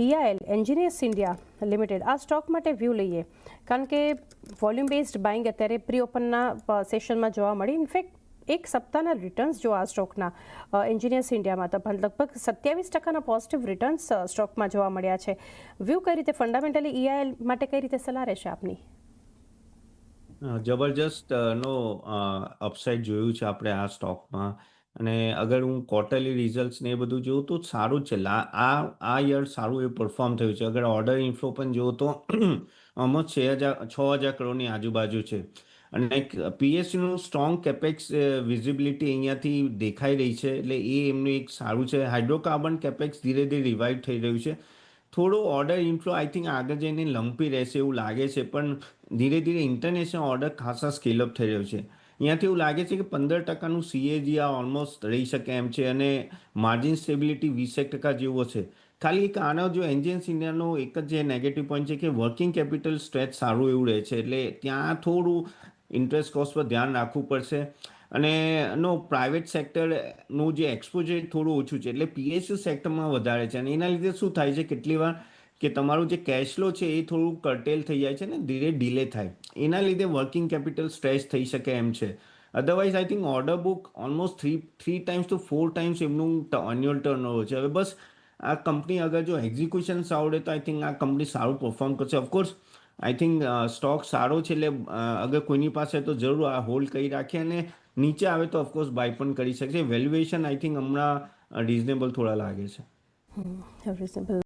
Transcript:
EIL engineers India limited આ stock માટે view લઈએ, કારણ કે વોલ્યુમ બેઝડ બાઇંગ અત્યારે પ્રી ઓપનના સેશનમાં જોવા મળી. ઇનફેક્ટ એક સપ્તાહના રિટર્ન્સ જો આ સ્ટોકના એન્જિનિયર્સ ઇન્ડિયામાં તો લગભગ 27% પોઝિટિવ રિટર્ન્સ સ્ટોકમાં જોવા મળ્યા છે. વ્યૂ કઈ રીતે, ફંડામેન્ટલી EIL માટે કઈ રીતે સલાહ રહેશે આપની? જબરજસ્ત નો અપસાઇડ જોયું છે આપણે આ સ્ટોકમાં. અને અગર હું ક્વાર્ટરલી રિઝલ્ટ્સ ને એ બધું જોઉં તો સારું જ છે. આ યર સારું એવું પરફોર્મ થયું છે. અગર ઓર્ડર ઇન્ફ્લો પણ જોઉં તો ઓલમોસ્ટ 6,000 કરોડની આજુબાજુ છે. અને PSUનું સ્ટ્રોંગ કેપેક્સ વિઝિબિલિટી અહીંયાથી દેખાઈ રહી છે, એટલે એ એમનું એક સારું છે. હાઇડ્રોકાર્બન કેપેક્સ ધીરે ધીરે રિવાઇવ થઈ રહ્યું છે. થોડો ઓર્ડર ઇન્ફ્લો આઈ થિંક આગળ જઈને લંપી રહેશે એવું લાગે છે, પણ ધીરે ધીરે ઇન્ટરનેશનલ ઓર્ડર ખાસા સ્કેલઅપ થઈ રહ્યો છે. અહીંયાથી એવું લાગે છે કે 15%નું CAGR ઓલમોસ્ટ રહી શકે એમ છે, અને માર્જિન સ્ટેબિલિટી 20% જેવો છે. ખાલી એક આનો જો એન્જિનિયર્સ ઇન્ડિયાનો એક જ જે નેગેટિવ પોઈન્ટ છે કે વર્કિંગ કેપિટલ સ્ટ્રેચ સારું એવું રહે છે, એટલે ત્યાં થોડું ઇન્ટરેસ્ટ કોસ્ટ પર ધ્યાન રાખવું પડશે. અને પ્રાઇવેટ સેક્ટરનું જે એક્સપોઝર થોડું ઓછું છે, એટલે PSU સેક્ટરમાં વધારે છે. અને એના લીધે શું થાય છે કેટલી વાર કે તમારું જે કેશ ફ્લો છે એ થોડું કર્ટેલ થઈ જાય છે ને ધીરે ડિલે થાય. એના લીધે વર્કિંગ કેપિટલ સ્ટ્રેચ થઈ શકે એમ છે. Otherwise I think order book almost three times to 4 times એમનું એન્યુઅલ ટર્નઓવર છે. હવે બસ આ કંપની અગર જો એક્ઝિક્યુશન આવડે તો આઈ થિંક આ કંપની સારું પરફોર્મ કરશે. ઓફકોર્સ આઈ થિંક સ્ટોક સારો છે, એટલે અગર કોઈની પાસે તો જરૂર આ હોલ્ડ કરી રાખે, અને નીચે આવે તો ઓફકોર્સ બાય પણ કરી શકશે. વેલ્યુએશન આઈ થિંક હમણાં રિઝનેબલ થોડા લાગે છે. રિઝનેબલ